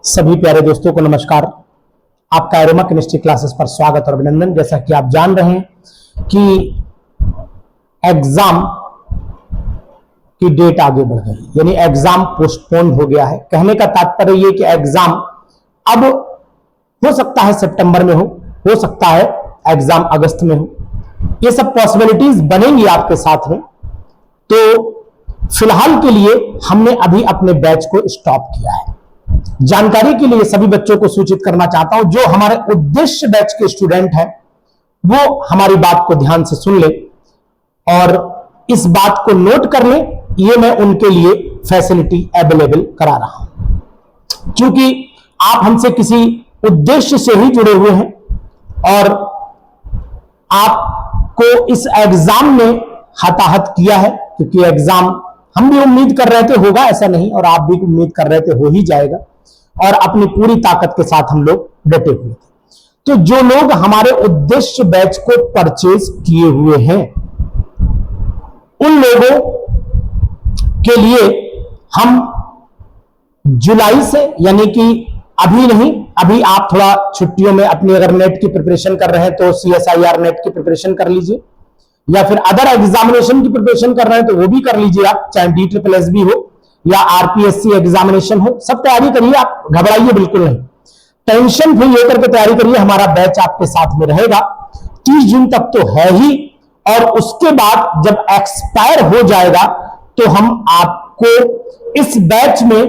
सभी प्यारे दोस्तों को नमस्कार। आपका एरोमा केमिस्ट्री क्लासेस पर स्वागत और अभिनंदन। जैसा कि आप जान रहे हैं कि एग्जाम की डेट आगे बढ़ गई, यानी एग्जाम पोस्टपोन हो गया है। कहने का तात्पर्य ये कि एग्जाम अब हो सकता है सितंबर में हो सकता है एग्जाम अगस्त में हो। ये सब पॉसिबिलिटीज बनेंगी आपके साथ में। तो फिलहाल के लिए हमने अभी अपने बैच को स्टॉप किया है। जानकारी के लिए सभी बच्चों को सूचित करना चाहता हूं, जो हमारे उद्देश्य बैच के स्टूडेंट हैं वो हमारी बात को ध्यान से सुन ले और इस बात को नोट कर ले। ये मैं उनके लिए फैसिलिटी अवेलेबल करा रहा हूं, क्योंकि आप हमसे किसी उद्देश्य से ही जुड़े हुए हैं और आपको इस एग्जाम ने हताहत किया है। क्योंकि एग्जाम हम भी उम्मीद कर रहे थे होगा, ऐसा नहीं, और आप भी उम्मीद कर रहे थे हो ही जाएगा, और अपनी पूरी ताकत के साथ हम लोग डटे हुए थे। तो जो लोग हमारे उद्देश्य बैच को परचेज किए हुए हैं उन लोगों के लिए हम जुलाई से, यानी कि अभी नहीं, अभी आप थोड़ा छुट्टियों में अपनी अगर नेट की प्रिपरेशन कर रहे हैं तो CSIR नेट की प्रिपरेशन कर लीजिए, या फिर अदर एग्जामिनेशन की प्रिपरेशन कर रहे हैं तो वो भी कर लीजिए आप, चाहे DSSB हो या RPSC एग्जामिनेशन हो, सब तैयारी करिए। आप घबराइए बिल्कुल नहीं, टेंशन फ्री लेकर के तैयारी करिए। हमारा बैच आपके साथ में रहेगा 30 जून तक तो है ही, और उसके बाद जब एक्सपायर हो जाएगा तो हम आपको इस बैच में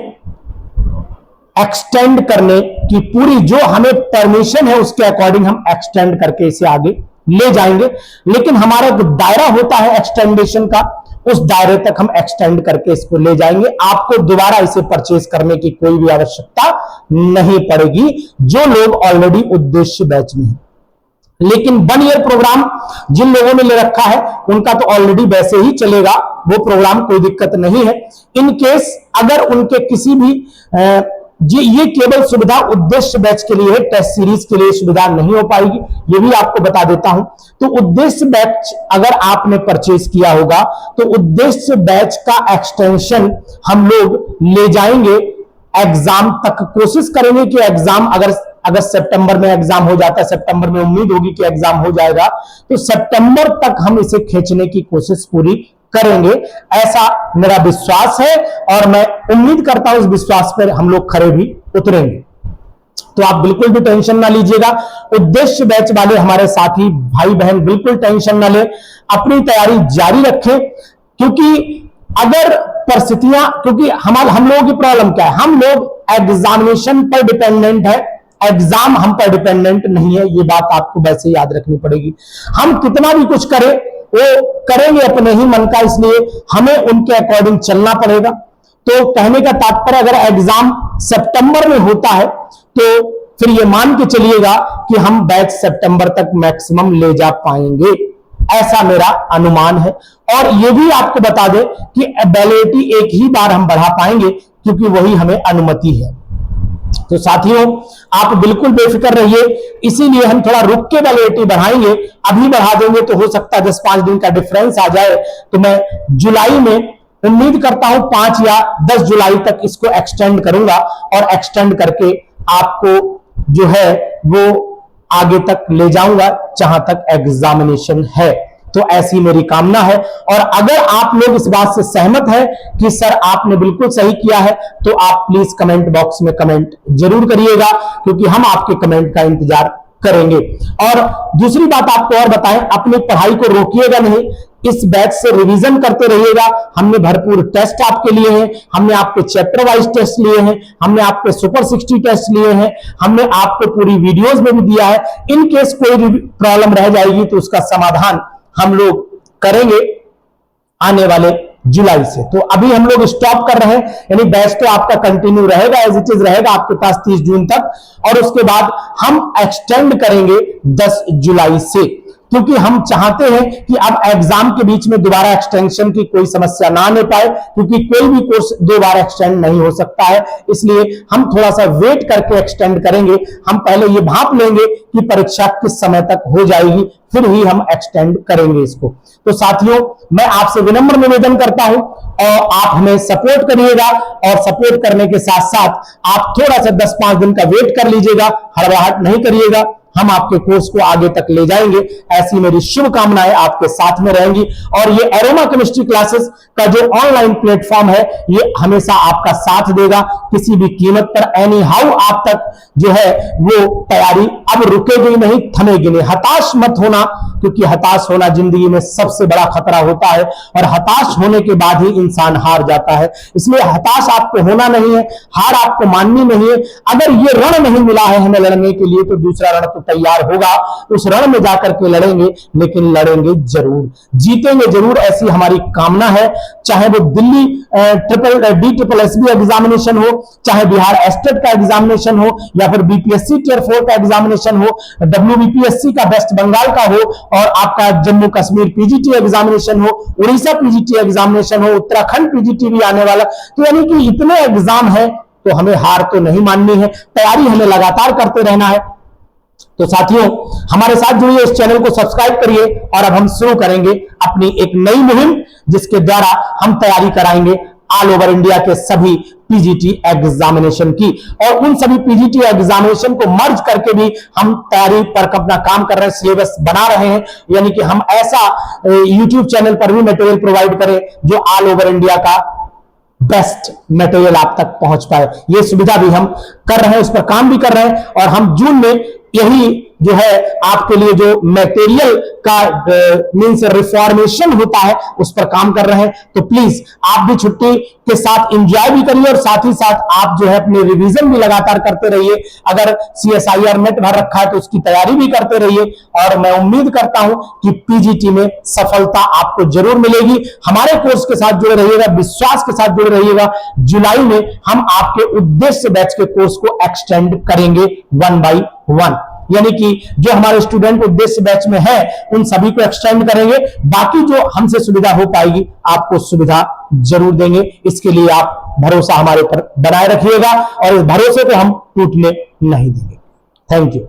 एक्सटेंड करने की पूरी जो हमें परमिशन है उसके अकॉर्डिंग हम एक्सटेंड करके इसे आगे ले जाएंगे। लेकिन हमारा जो दायरा होता है एक्सटेंडेशन का, उस दायरे तक हम एक्सटेंड करके इसको ले जाएंगे। आपको दोबारा इसे परचेज करने की कोई भी आवश्यकता नहीं पड़ेगी, जो लोग ऑलरेडी उद्देश्य बैच में हैं। लेकिन 1 ईयर प्रोग्राम जिन लोगों ने ले रखा है उनका तो ऑलरेडी वैसे ही चलेगा वो प्रोग्राम, कोई दिक्कत नहीं है। इन केस अगर उनके किसी भी ये केवल सुविधा उद्देश्य बैच के लिए है, टेस्ट सीरीज के लिए सुविधा नहीं हो पाएगी, ये भी आपको बता देता हूं। तो उद्देश्य बैच अगर आपने परचेज किया होगा तो उद्देश्य बैच का एक्सटेंशन हम लोग ले जाएंगे एग्जाम तक। कोशिश करेंगे कि एग्जाम अगर सितंबर में एग्जाम हो जाता है, सितंबर में उम्मीद होगी कि एग्जाम हो जाएगा, तो सितंबर तक हम इसे खींचने की कोशिश पूरी करेंगे, ऐसा मेरा विश्वास है। और मैं उम्मीद करता हूं इस विश्वास पर हम लोग खरे भी उतरेंगे। तो आप बिल्कुल भी टेंशन ना लीजिएगा। उद्देश्य बैच वाले हमारे साथी भाई बहन बिल्कुल टेंशन ना ले, अपनी तैयारी जारी रखें। क्योंकि अगर परिस्थितियां, क्योंकि हम लोगों की प्रॉब्लम क्या है, हम लोग एग्जामिनेशन पर डिपेंडेंट है, एग्जाम हम पर डिपेंडेंट नहीं है। ये बात आपको वैसे याद रखनी पड़ेगी। हम कितना भी कुछ करें वो करेंगे अपने ही मन का, इसलिए हमें उनके अकॉर्डिंग चलना पड़ेगा। तो कहने का तात्पर्य अगर एग्जाम सितंबर में होता है तो फिर ये मान के चलिएगा कि हम बैच सितंबर तक मैक्सिमम ले जा पाएंगे, ऐसा मेरा अनुमान है। और ये भी आपको बता दें कि वैलिडिटी एक ही बार हम बढ़ा पाएंगे, क्योंकि वही हमें अनुमति है। तो साथियों आप बिल्कुल बेफिक्र रहिए, इसीलिए हम थोड़ा रुक के वैलिडिटी बढ़ाएंगे। अभी बढ़ा देंगे तो हो सकता है 10-5 दिन का डिफरेंस आ जाए। तो मैं जुलाई में उम्मीद करता हूं 5 या 10 जुलाई तक इसको एक्सटेंड करूंगा, और एक्सटेंड करके आपको जो है वो आगे तक ले जाऊंगा जहां तक एग्जामिनेशन है। तो ऐसी मेरी कामना है। और अगर आप लोग इस बात से सहमत हैं कि सर आपने बिल्कुल सही किया है, तो आप प्लीज कमेंट बॉक्स में कमेंट जरूर करिएगा, क्योंकि हम आपके कमेंट का इंतजार करेंगे। और दूसरी बात आपको और बताएं, अपनी पढ़ाई को रोकिएगा नहीं, इस बैच से रिवीजन करते रहिएगा। हमने भरपूर टेस्ट आपके लिए हैं, हमने आपके चैप्टर वाइज टेस्ट लिए हैं, हमने आपके सुपर 60 टेस्ट लिए हैं, हमने आपको पूरी वीडियोस में भी दिया है। इन केस कोई भी प्रॉब्लम रह जाएगी तो उसका समाधान हम लोग करेंगे आने वाले जुलाई से। तो अभी हम लोग स्टॉप कर रहे हैं, यानी बैच तो आपका कंटिन्यू रहेगा, एज इट इज रहेगा आपके पास 30 जून तक, और उसके बाद हम एक्सटेंड करेंगे 10 जुलाई से। क्योंकि हम चाहते हैं कि अब एग्जाम के बीच में दोबारा एक्सटेंशन की कोई समस्या ना आने पाए, क्योंकि कोई भी कोर्स 2 बार एक्सटेंड नहीं हो सकता है। इसलिए हम थोड़ा सा वेट करके एक्सटेंड करेंगे। हम पहले ये भांप लेंगे कि परीक्षा किस समय तक हो जाएगी, फिर ही हम एक्सटेंड करेंगे इसको। तो साथियों, मैं आपसे विनम्र निवेदन करता हूं और आप हमें सपोर्ट करिएगा, और सपोर्ट करने के साथ साथ आप थोड़ा सा 10-5 दिन का वेट कर लीजिएगा, हड़बड़ाहट नहीं करिएगा। हम आपके कोर्स को आगे तक ले जाएंगे, ऐसी मेरी शुभकामनाएं आपके साथ में रहेंगी। और ये एरोमा केमिस्ट्री क्लासेस का जो ऑनलाइन प्लेटफॉर्म है, ये हमेशा आपका साथ देगा किसी भी कीमत पर। एनी हाउ आप तक जो है वो तैयारी अब रुकेगी नहीं, थमेगी नहीं। हताश मत होना, क्योंकि हताश होना जिंदगी में सबसे बड़ा खतरा होता है, और हताश होने के बाद ही इंसान हार जाता है। इसलिए हताश आपको होना नहीं है, हार आपको माननी नहीं है। अगर ये रण नहीं मिला है हमें लड़ने के लिए, तो दूसरा रण तैयार होगा, उस रण में जाकर के लड़ेंगे, लेकिन लड़ेंगे जरूर, जीतेंगे जरूर, ऐसी हमारी कामना है। चाहे वो दिल्ली DSSB एग्जामिनेशन हो, चाहे बिहार एस्टेट का एग्जामिनेशन हो, या फिर BPSC Tier 4 का एग्जामिनेशन हो, WBPSC का वेस्ट बंगाल का हो, और आपका जम्मू कश्मीर PGT एग्जामिनेशन हो, उड़ीसा PGT एग्जामिनेशन हो, उत्तराखंड PGT भी आने वाला। तो यानी कि इतने एग्जाम है, तो हमें हार तो नहीं माननी है, तैयारी हमें लगातार करते रहना है। तो साथियों, हमारे साथ जुड़िए, इस चैनल को सब्सक्राइब करिए, और अब हम शुरू करेंगे अपनी एक नई मुहिम, जिसके द्वारा हम तैयारी कराएंगे ऑल ओवर इंडिया के सभी PGT एग्जामिनेशन की। और उन सभी PGT एग्जामिनेशन को मर्ज करके भी हम तैयारी पर अपना काम कर रहे हैं, सिलेबस बना रहे हैं। यानी कि हम ऐसा YouTube चैनल पर भी मटेरियल प्रोवाइड करें जो ऑल ओवर इंडिया का बेस्ट मटेरियल आप तक पहुंच पाए। ये सुविधा भी हम कर रहे हैं, उस पर काम भी कर रहे हैं। और हम जून में यही जो है आपके लिए जो मटेरियल का मींस रिफॉर्मेशन होता है, उस पर काम कर रहे हैं। तो प्लीज आप भी छुट्टी के साथ एंजॉय भी करिए, और साथ ही साथ आप जो है अपने रिवीजन भी लगातार करते रहिए। अगर CSIR नेट भर रखा है तो उसकी तैयारी भी करते रहिए, और मैं उम्मीद करता हूं कि PGT में सफलता आपको जरूर मिलेगी। हमारे कोर्स के साथ जुड़े रहिएगा, विश्वास के साथ जुड़े रहिएगा। जुलाई में हम आपके उद्देश्य बैच के कोर्स को एक्सटेंड करेंगे 1 by 1, यानी कि जो हमारे स्टूडेंट उद्देश्य बैच में है उन सभी को एक्सटेंड करेंगे। बाकी जो हमसे सुविधा हो पाएगी आपको सुविधा जरूर देंगे। इसके लिए आप भरोसा हमारे पर बनाए रखिएगा, और इस भरोसे को हम टूटने नहीं देंगे। Thank you.